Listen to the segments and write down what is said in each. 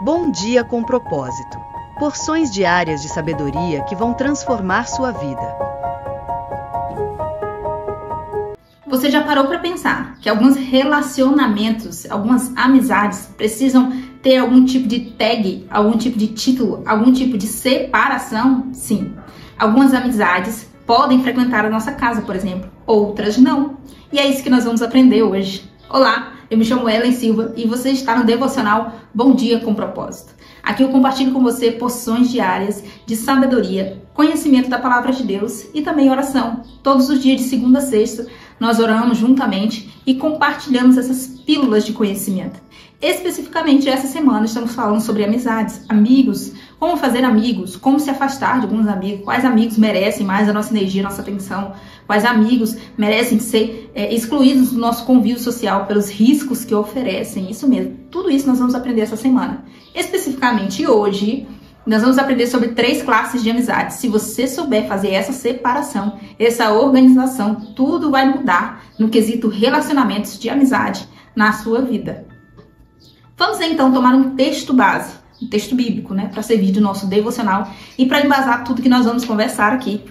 Bom dia com propósito. Porções diárias de sabedoria que vão transformar sua vida. Você já parou para pensar que alguns relacionamentos, algumas amizades precisam ter algum tipo de tag, algum tipo de título, algum tipo de separação? Sim. Algumas amizades podem frequentar a nossa casa, por exemplo, outras não. E é isso que nós vamos aprender hoje. Olá, eu me chamo Ellen Silva e você está no devocional Bom Dia com Propósito. Aqui eu compartilho com você porções diárias de sabedoria, conhecimento da palavra de Deus e também oração. Todos os dias de segunda a sexta nós oramos juntamente e compartilhamos essas pílulas de conhecimento. Especificamente essa semana estamos falando sobre amizades, amigos, como fazer amigos, como se afastar de alguns amigos, quais amigos merecem mais a nossa energia, a nossa atenção, quais amigos merecem ser excluídos do nosso convívio social pelos riscos que oferecem, isso mesmo. Tudo isso nós vamos aprender essa semana. Especificamente hoje, nós vamos aprender sobre 3 classes de amizades. Se você souber fazer essa separação, essa organização, tudo vai mudar no quesito relacionamentos de amizade na sua vida. Vamos então tomar um texto base, um texto bíblico, para servir de nosso devocional e para embasar tudo que nós vamos conversar aqui.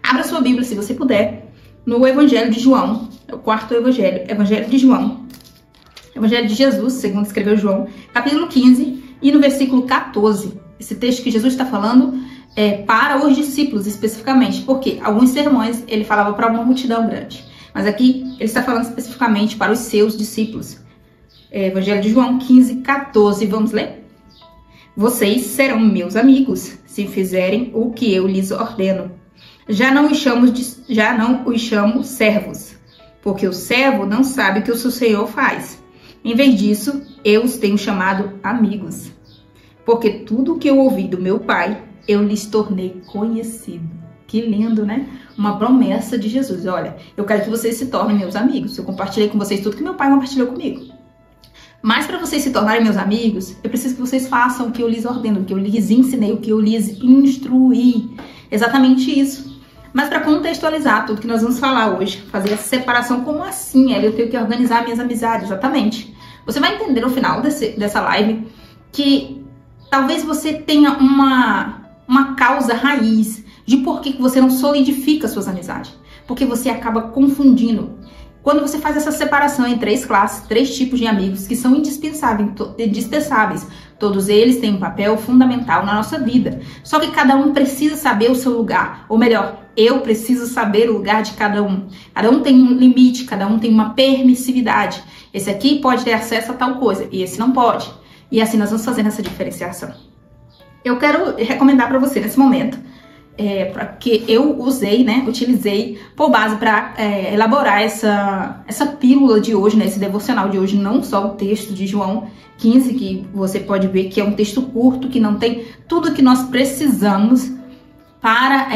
Abra sua Bíblia, se você puder, no Evangelho de João, é o 4º Evangelho, Evangelho de João, Evangelho de Jesus, segundo escreveu João, capítulo 15 e no versículo 14. Esse texto que Jesus está falando é para os discípulos especificamente, porque alguns sermões ele falava para uma multidão grande, mas aqui ele está falando especificamente para os seus discípulos. Evangelho de João 15, 14, vamos ler? Vocês serão meus amigos se fizerem o que eu lhes ordeno. Já não os chamo servos, porque o servo não sabe o que o seu senhor faz. Em vez disso, eu os tenho chamado amigos, porque tudo o que eu ouvi do meu pai, eu lhes tornei conhecido. Que lindo, né? Uma promessa de Jesus. Olha, eu quero que vocês se tornem meus amigos. Eu compartilhei com vocês tudo que meu pai compartilhou comigo. Mas para vocês se tornarem meus amigos, eu preciso que vocês façam o que eu lhes ordeno, o que eu lhes ensinei, o que eu lhes instruí. Exatamente isso. Mas para contextualizar tudo que nós vamos falar hoje, fazer essa separação, como assim, eu tenho que organizar minhas amizades? Exatamente. Você vai entender no final dessa live que talvez você tenha uma causa raiz de por que você não solidifica suas amizades. Porque você acaba confundindo. Quando você faz essa separação em 3 classes, 3 tipos de amigos que são indispensáveis, todos eles têm um papel fundamental na nossa vida. Só que cada um precisa saber o seu lugar, ou melhor, eu preciso saber o lugar de cada um. Cada um tem um limite, cada um tem uma permissividade. Esse aqui pode ter acesso a tal coisa e esse não pode. E assim nós vamos fazendo essa diferenciação. Eu quero recomendar para você nesse momento, porque eu utilizei por base para elaborar essa pílula de hoje, esse devocional de hoje, não só o texto de João 15, que você pode ver que é um texto curto, que não tem tudo que nós precisamos para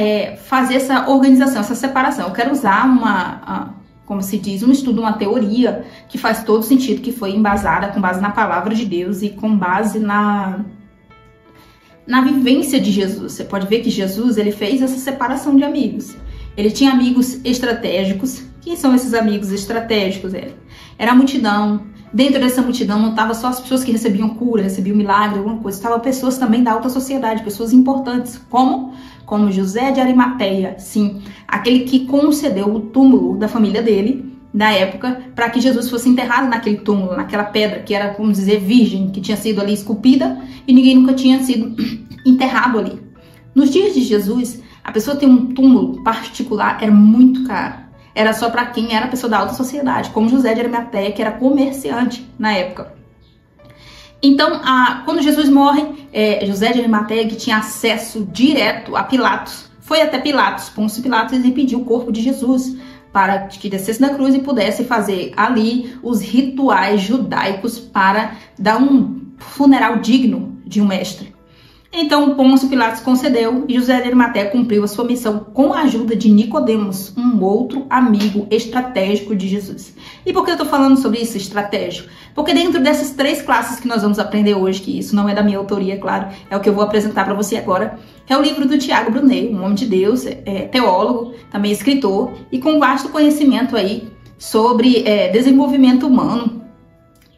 fazer essa organização, essa separação. Eu quero usar como se diz, um estudo, uma teoria que faz todo sentido, que foi embasada com base na palavra de Deus e com base na vivência de Jesus. Você pode ver que Jesus ele fez essa separação de amigos. Ele tinha amigos estratégicos. Quem são esses amigos estratégicos? Era a multidão. Dentro dessa multidão não estava só as pessoas que recebiam cura, recebiam milagre, alguma coisa. Estavam pessoas também da alta sociedade, pessoas importantes, como José de Arimateia, sim, aquele que concedeu o túmulo da família dele, na época, para que Jesus fosse enterrado naquele túmulo, naquela pedra que era, como dizer, virgem, que tinha sido ali esculpida e ninguém nunca tinha sido enterrado ali. Nos dias de Jesus, a pessoa ter um túmulo particular era muito caro. Era só para quem era pessoa da alta sociedade, como José de Arimateia, que era comerciante na época. Então, quando Jesus morre, José de Arimateia, que tinha acesso direto a Pilatos, foi até Pilatos, Pôncio Pilatos, e pediu o corpo de Jesus para que descesse da cruz e pudesse fazer ali os rituais judaicos para dar um funeral digno de um mestre. Então, Pôncio Pilatos concedeu e José de Arimateia cumpriu a sua missão com a ajuda de Nicodemos, um outro amigo estratégico de Jesus. E por que eu estou falando sobre isso, estratégico? Porque dentro dessas 3 classes que nós vamos aprender hoje, que isso não é da minha autoria, claro, é o que eu vou apresentar para você agora, é o livro do Tiago Brunet, um homem de Deus, teólogo, também escritor, e com vasto conhecimento aí sobre desenvolvimento humano.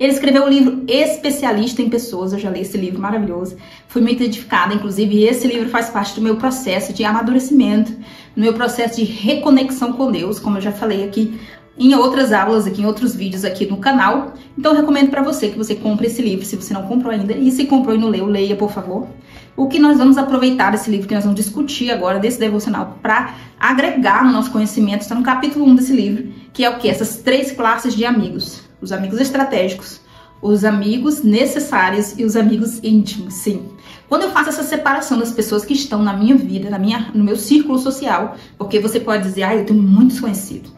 Ele escreveu o livro Especialista em Pessoas. Eu já li esse livro maravilhoso. Fui muito edificada, inclusive esse livro faz parte do meu processo de amadurecimento, do meu processo de reconexão com Deus, como eu já falei aqui em outras aulas, aqui em outros vídeos aqui no canal. Então eu recomendo para você que você compre esse livro, se você não comprou ainda. E se comprou e não leu, leia, por favor. O que nós vamos aproveitar desse livro, que nós vamos discutir agora, desse devocional, para agregar no nosso conhecimento, está no capítulo 1 desse livro, que é o que? Essas 3 classes de amigos. Os amigos estratégicos, os amigos necessários e os amigos íntimos, sim. Quando eu faço essa separação das pessoas que estão na minha vida, no meu círculo social, porque você pode dizer, eu tenho muitos conhecidos.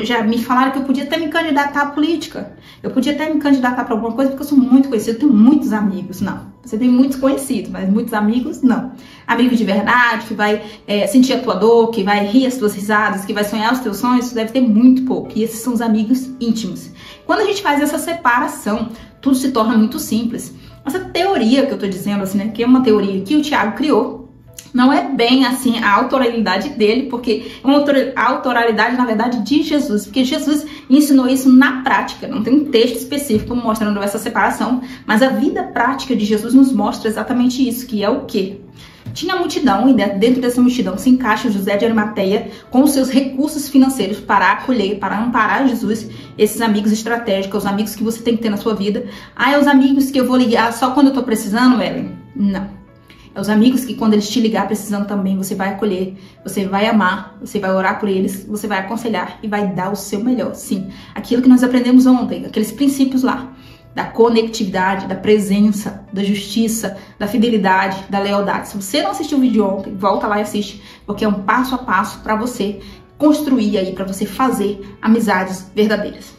Já me falaram que eu podia até me candidatar à política. Eu podia até me candidatar para alguma coisa porque eu sou muito conhecido, eu tenho muitos amigos. Não, você tem muitos conhecidos, mas muitos amigos, não. Amigo de verdade, que vai sentir a tua dor, que vai rir as tuas risadas, que vai sonhar os teus sonhos, você deve ter muito pouco. E esses são os amigos íntimos. Quando a gente faz essa separação, tudo se torna muito simples. Essa teoria que eu tô dizendo, assim, né, que é uma teoria que o Tiago criou, não é bem assim a autoralidade dele, porque é uma autoralidade, na verdade, de Jesus, porque Jesus ensinou isso na prática. Não tem um texto específico mostrando essa separação, mas a vida prática de Jesus nos mostra exatamente isso, que é o quê? Tinha multidão, e dentro dessa multidão se encaixa José de Arimateia com os seus recursos financeiros para acolher, para amparar Jesus, esses amigos estratégicos, os amigos que você tem que ter na sua vida. É os amigos que eu vou ligar só quando eu tô precisando, Ellen? Não. É os amigos que quando eles te ligar precisando também, você vai acolher, você vai amar, você vai orar por eles, você vai aconselhar e vai dar o seu melhor. Sim, aquilo que nós aprendemos ontem, aqueles princípios lá. Da conectividade, da presença, da justiça, da fidelidade, da lealdade. Se você não assistiu o vídeo ontem, volta lá e assiste, porque é um passo a passo para você construir aí, para você fazer amizades verdadeiras.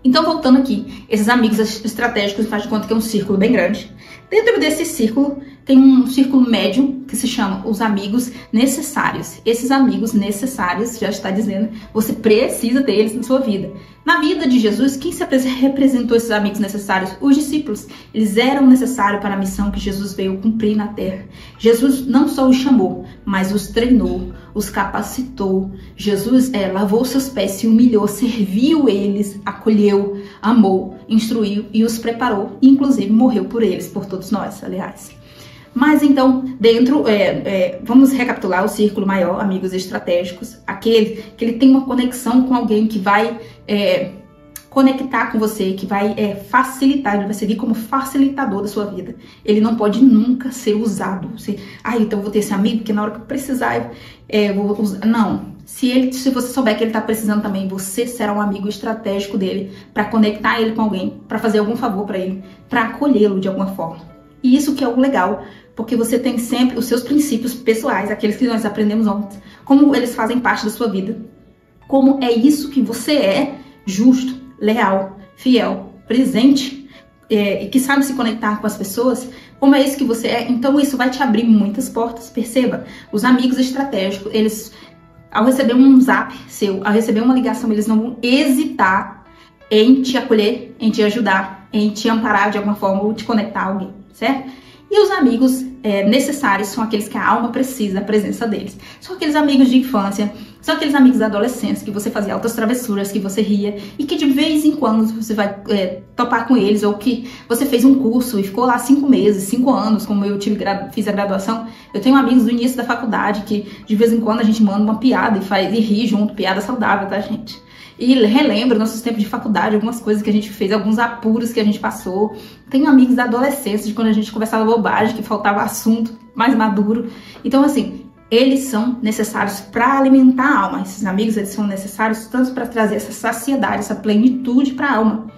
Então, voltando aqui, esses amigos estratégicos, faz de conta que é um círculo bem grande. Dentro desse círculo, tem um círculo médio que se chama os amigos necessários. Esses amigos necessários, já está dizendo, você precisa deles na sua vida. Na vida de Jesus, quem se representou esses amigos necessários? Os discípulos. Eles eram necessários para a missão que Jesus veio cumprir na terra. Jesus não só os chamou, mas os treinou, os capacitou. Jesus lavou seus pés, se humilhou, serviu eles, acolheu, amou, instruiu e os preparou. E, inclusive, morreu por eles, por todos nós, aliás. Mas então, vamos recapitular o círculo maior, amigos estratégicos, aquele que ele tem uma conexão com alguém que vai conectar com você, que vai facilitar, ele vai servir como facilitador da sua vida. Ele não pode nunca ser usado. Então eu vou ter esse amigo que na hora que eu precisar, vou usar. Não. Se você souber que ele está precisando também, você será um amigo estratégico dele para conectar ele com alguém, para fazer algum favor para ele, para acolhê-lo de alguma forma. E isso que é o legal, porque você tem sempre os seus princípios pessoais, aqueles que nós aprendemos ontem, como eles fazem parte da sua vida, como é isso que você é, justo, leal, fiel, presente, e que sabe se conectar com as pessoas, como é isso que você é. Então isso vai te abrir muitas portas. Perceba, os amigos estratégicos, eles, ao receber um zap seu, ao receber uma ligação, eles não vão hesitar em te acolher, em te ajudar, em te amparar de alguma forma ou te conectar a alguém, certo? E os amigos necessários são aqueles que a alma precisa da presença deles. São aqueles amigos de infância, são aqueles amigos da adolescência que você fazia altas travessuras, que você ria e que de vez em quando você vai topar com eles, ou que você fez um curso e ficou lá 5 meses, 5 anos, como eu fiz a graduação. Eu tenho amigos do início da faculdade que de vez em quando a gente manda uma piada e ri junto, piada saudável, tá, gente? E relembra nossos tempos de faculdade, algumas coisas que a gente fez, alguns apuros que a gente passou. Tenho amigos da adolescência, de quando a gente conversava bobagem, que faltava assunto mais maduro. Então, assim, eles são necessários para alimentar a alma. Esses amigos, eles são necessários tanto para trazer essa saciedade, essa plenitude para a alma.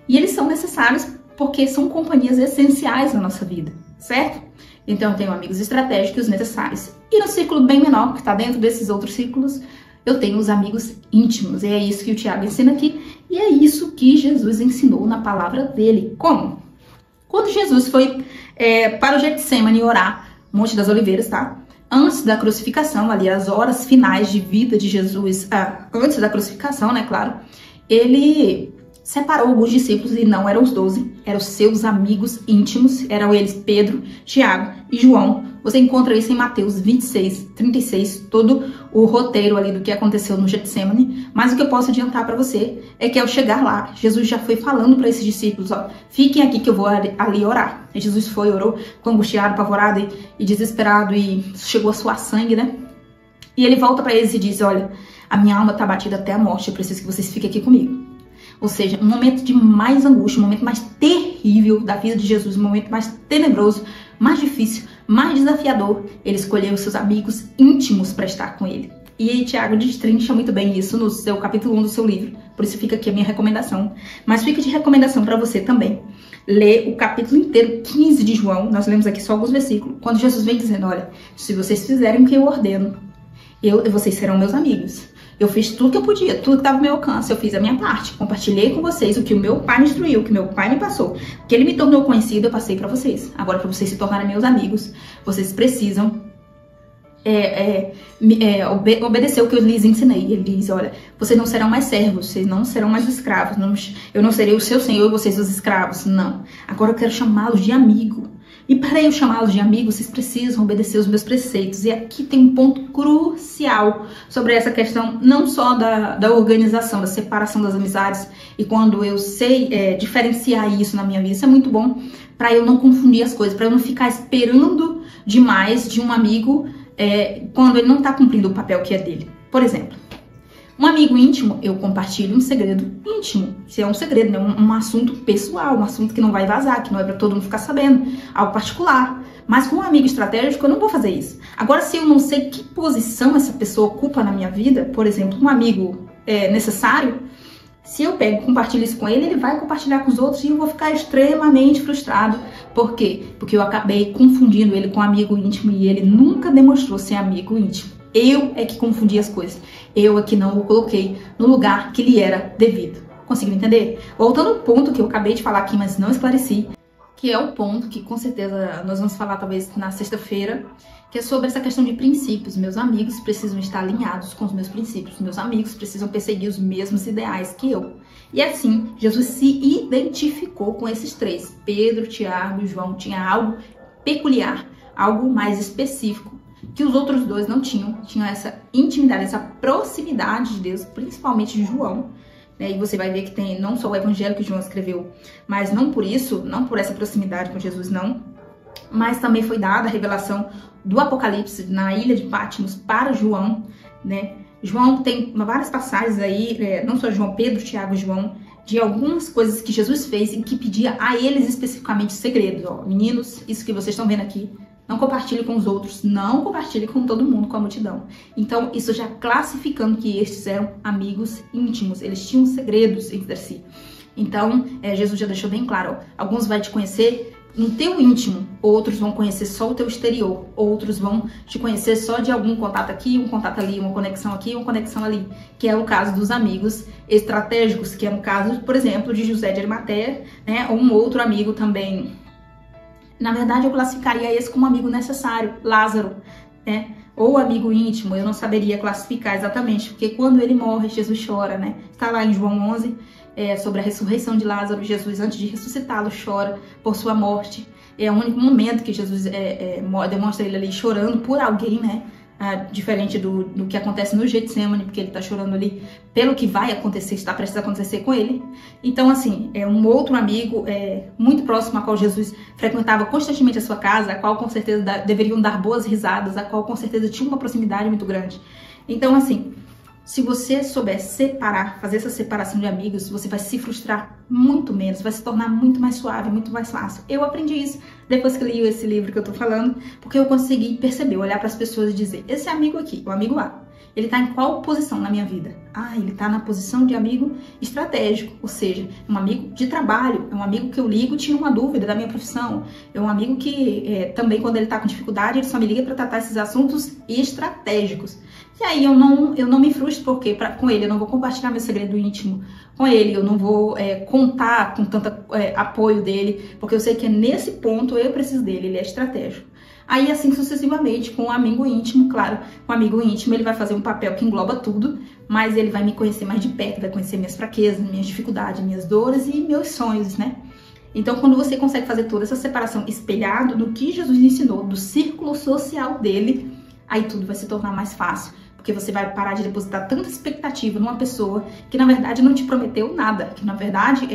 E eles são necessários porque são companhias essenciais na nossa vida, certo? Então, eu tenho amigos estratégicos necessários. E no círculo bem menor, que está dentro desses outros círculos, eu tenho os amigos íntimos. E é isso que o Tiago ensina aqui. E é isso que Jesus ensinou na palavra dele. Como? Quando Jesus foi para o Getsemane orar, Monte das Oliveiras, tá? Antes da crucificação, ali as horas finais de vida de Jesus, antes da crucificação, né, claro, ele separou alguns discípulos, e não eram os 12, eram os seus amigos íntimos, eram eles Pedro, Tiago e João, Você encontra isso em Mateus 26, 36, todo o roteiro ali do que aconteceu no Getsemane. Mas o que eu posso adiantar para você é que ao chegar lá, Jesus já foi falando para esses discípulos, ó, fiquem aqui que eu vou ali orar. E Jesus foi, orou, ficou angustiado, apavorado e desesperado e chegou a suar sangue, né? E ele volta para eles e diz, olha, a minha alma está batida até a morte, eu preciso que vocês fiquem aqui comigo. Ou seja, um momento de mais angústia, um momento mais terrível da vida de Jesus, um momento mais tenebroso, mais difícil, mais desafiador. Ele escolheu os seus amigos íntimos para estar com ele. E aí Tiago destrincha muito bem isso no seu capítulo 1 do seu livro. Por isso fica aqui a minha recomendação. Mas fica de recomendação para você também. Ler o capítulo inteiro, 15 de João. Nós lemos aqui só alguns versículos. Quando Jesus vem dizendo, olha, se vocês fizerem o que eu ordeno, vocês serão meus amigos. Eu fiz tudo que eu podia, tudo que estava ao meu alcance, eu fiz a minha parte. Compartilhei com vocês o que o meu pai me instruiu, o que meu pai me passou. O que ele me tornou conhecido, eu passei para vocês. Agora, para vocês se tornarem meus amigos, vocês precisam obedecer o que eu lhes ensinei. Ele diz, olha, vocês não serão mais servos, vocês não serão mais escravos. Eu não serei o seu senhor e vocês os escravos. Não. Agora eu quero chamá-los de amigo. E para eu chamá-los de amigos, vocês precisam obedecer os meus preceitos. E aqui tem um ponto crucial sobre essa questão, não só da organização, da separação das amizades. E quando eu sei diferenciar isso na minha vida, isso é muito bom para eu não confundir as coisas, para eu não ficar esperando demais de um amigo quando ele não está cumprindo o papel que é dele. Por exemplo, um amigo íntimo, eu compartilho um segredo íntimo. Se é um segredo, né? Um assunto pessoal, um assunto que não vai vazar, que não é para todo mundo ficar sabendo, algo particular. Mas com um amigo estratégico, eu não vou fazer isso. Agora, se eu não sei que posição essa pessoa ocupa na minha vida, por exemplo, um amigo necessário, se eu pego e compartilho isso com ele, ele vai compartilhar com os outros e eu vou ficar extremamente frustrado. Por quê? Porque eu acabei confundindo ele com um amigo íntimo e ele nunca demonstrou ser amigo íntimo. Eu é que confundi as coisas. Eu é que não o coloquei no lugar que lhe era devido. Conseguiu entender? Voltando ao ponto que eu acabei de falar aqui, mas não esclareci, que é o ponto que com certeza nós vamos falar talvez na sexta-feira, que é sobre essa questão de princípios. Meus amigos precisam estar alinhados com os meus princípios. Meus amigos precisam perseguir os mesmos ideais que eu. E assim, Jesus se identificou com esses três. Pedro, Tiago e João tinham algo peculiar, algo mais específico, que os outros dois não tinham. Tinham essa intimidade, essa proximidade de Deus, principalmente de João. E você vai ver que tem não só o evangelho que João escreveu, mas não por isso, não por essa proximidade com Jesus, não. Mas também foi dada a revelação do Apocalipse na ilha de Patmos para João, né? João tem várias passagens aí, não só João, Pedro, Tiago e João, de algumas coisas que Jesus fez e que pedia a eles especificamente segredos. Ó, meninos, isso que vocês estão vendo aqui, não compartilhe com os outros, não compartilhe com todo mundo, com a multidão. Então, isso já classificando que estes eram amigos íntimos, eles tinham segredos entre si. Então, Jesus já deixou bem claro, ó, alguns vão te conhecer no teu íntimo, outros vão conhecer só o teu exterior, outros vão te conhecer só de algum contato aqui, um contato ali, uma conexão aqui, uma conexão ali, que é o caso dos amigos estratégicos, que é no caso, por exemplo, de José de Arimateia, né, ou um outro amigo também. Na verdade, eu classificaria esse como amigo necessário, Lázaro, né, ou amigo íntimo, eu não saberia classificar exatamente, porque quando ele morre, Jesus chora, né, está lá em João 11, sobre a ressurreição de Lázaro. Jesus, antes de ressuscitá-lo, chora por sua morte. É o único momento que Jesus demonstra ele ali chorando por alguém, né? Diferente do que acontece no Getsemane, porque ele está chorando ali pelo que vai acontecer, está prestes a acontecer com ele. Então, assim, é um outro amigo muito próximo, a qual Jesus frequentava constantemente a sua casa, a qual com certeza deveriam dar boas risadas, a qual com certeza tinha uma proximidade muito grande. Então, assim, se você souber separar, fazer essa separação de amigos, você vai se frustrar muito menos, vai se tornar muito mais suave, muito mais fácil. Eu aprendi isso depois que li esse livro que eu tô falando, porque eu consegui perceber, olhar para as pessoas e dizer, esse amigo aqui, o amigo A, ele tá em qual posição na minha vida? Ah, ele tá na posição de amigo estratégico, ou seja, um amigo de trabalho, é um amigo que eu ligo, tira uma dúvida da minha profissão, é um amigo que também quando ele tá com dificuldade, ele só me liga para tratar esses assuntos estratégicos. E aí eu não me frustro, porque com ele eu não vou compartilhar meu segredo íntimo com ele, eu não vou contar com tanto apoio dele, porque eu sei que é nesse ponto eu preciso dele, ele é estratégico. Aí assim sucessivamente, com o amigo íntimo, claro, com o amigo íntimo ele vai fazer um papel que engloba tudo, mas ele vai me conhecer mais de perto, vai conhecer minhas fraquezas, minhas dificuldades, minhas dores e meus sonhos, né? Então, quando você consegue fazer toda essa separação espelhado no que Jesus ensinou, do círculo social dele, aí tudo vai se tornar mais fácil. Porque você vai parar de depositar tanta expectativa numa pessoa que, na verdade, não te prometeu nada. Que, na verdade,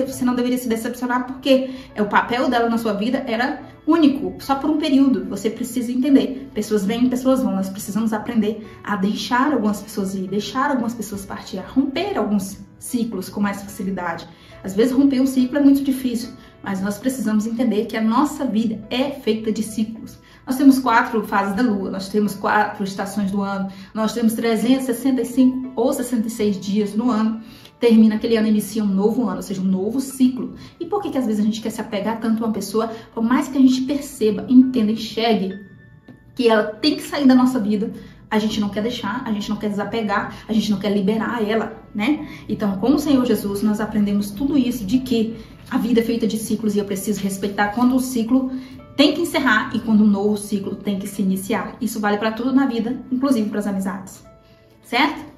você não deveria se decepcionar porque o papel dela na sua vida era único, só por um período. Você precisa entender. Pessoas vêm, pessoas vão. Nós precisamos aprender a deixar algumas pessoas ir, deixar algumas pessoas partir, a romper alguns ciclos com mais facilidade. Às vezes, romper um ciclo é muito difícil, mas nós precisamos entender que a nossa vida é feita de ciclos. Nós temos 4 fases da lua, nós temos 4 estações do ano, nós temos 365 ou 66 dias no ano. Termina aquele ano e inicia um novo ano, ou seja, um novo ciclo. E por que às vezes a gente quer se apegar tanto a uma pessoa, por mais que a gente perceba, entenda, enxergue que ela tem que sair da nossa vida, a gente não quer deixar, a gente não quer desapegar, a gente não quer liberar ela, né? Então, com o Senhor Jesus, nós aprendemos tudo isso, de que a vida é feita de ciclos e eu preciso respeitar quando o ciclo tem que encerrar e quando um novo ciclo tem que se iniciar. Isso vale para tudo na vida, inclusive para as amizades, certo?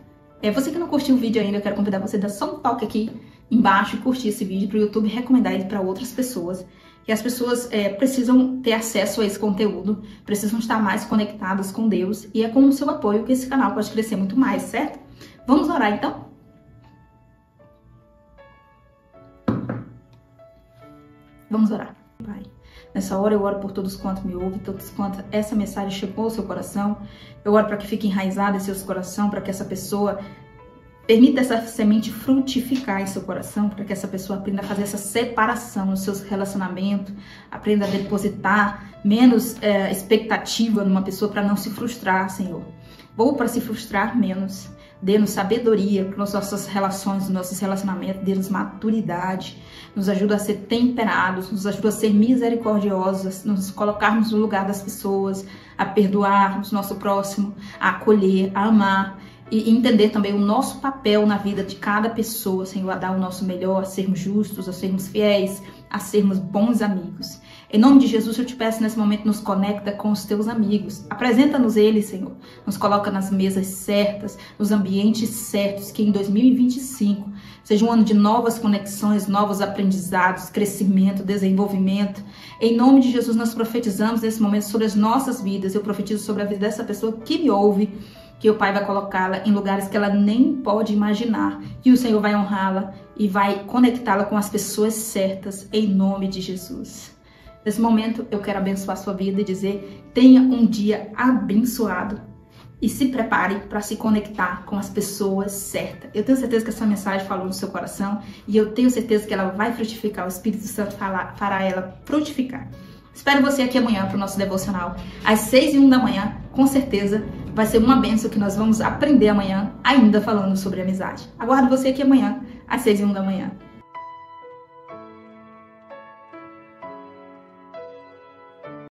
Você que não curtiu o vídeo ainda, eu quero convidar você a dar só um toque aqui embaixo e curtir esse vídeo para o YouTube recomendar ele para outras pessoas. Que as pessoas precisam ter acesso a esse conteúdo, precisam estar mais conectadas com Deus e é com o seu apoio que esse canal pode crescer muito mais, certo? Vamos orar então? Vamos orar. Pai, nessa hora eu oro por todos quantos me ouvem, todos quantos essa mensagem chegou ao seu coração. Eu oro para que fique enraizada em seu coração, para que essa pessoa permita essa semente frutificar em seu coração, para que essa pessoa aprenda a fazer essa separação nos seus relacionamentos, aprenda a depositar menos expectativa numa pessoa para não se frustrar, Senhor. Ou para se frustrar menos. Dê-nos sabedoria para as nossas relações, nos nossos relacionamentos, dê-nos maturidade, nos ajuda a ser temperados, nos ajuda a ser misericordiosos, nos colocarmos no lugar das pessoas, a perdoarmos nosso próximo, a acolher, a amar e entender também o nosso papel na vida de cada pessoa, Senhor, a dar o nosso melhor, a sermos justos, a sermos fiéis, a sermos bons amigos. Em nome de Jesus, eu te peço nesse momento, nos conecta com os teus amigos. Apresenta-nos eles, Senhor. Nos coloca nas mesas certas, nos ambientes certos, que em 2025 seja um ano de novas conexões, novos aprendizados, crescimento, desenvolvimento. Em nome de Jesus, nós profetizamos nesse momento sobre as nossas vidas. Eu profetizo sobre a vida dessa pessoa que me ouve, que o Pai vai colocá-la em lugares que ela nem pode imaginar. E o Senhor vai honrá-la e vai conectá-la com as pessoas certas, em nome de Jesus. Nesse momento, eu quero abençoar a sua vida e dizer, tenha um dia abençoado e se prepare para se conectar com as pessoas certas. Eu tenho certeza que essa mensagem falou no seu coração e eu tenho certeza que ela vai frutificar, o Espírito Santo fará ela frutificar. Espero você aqui amanhã para o nosso devocional, às 6h01 da manhã, com certeza vai ser uma bênção que nós vamos aprender amanhã, ainda falando sobre amizade. Aguardo você aqui amanhã, às 6h01 da manhã.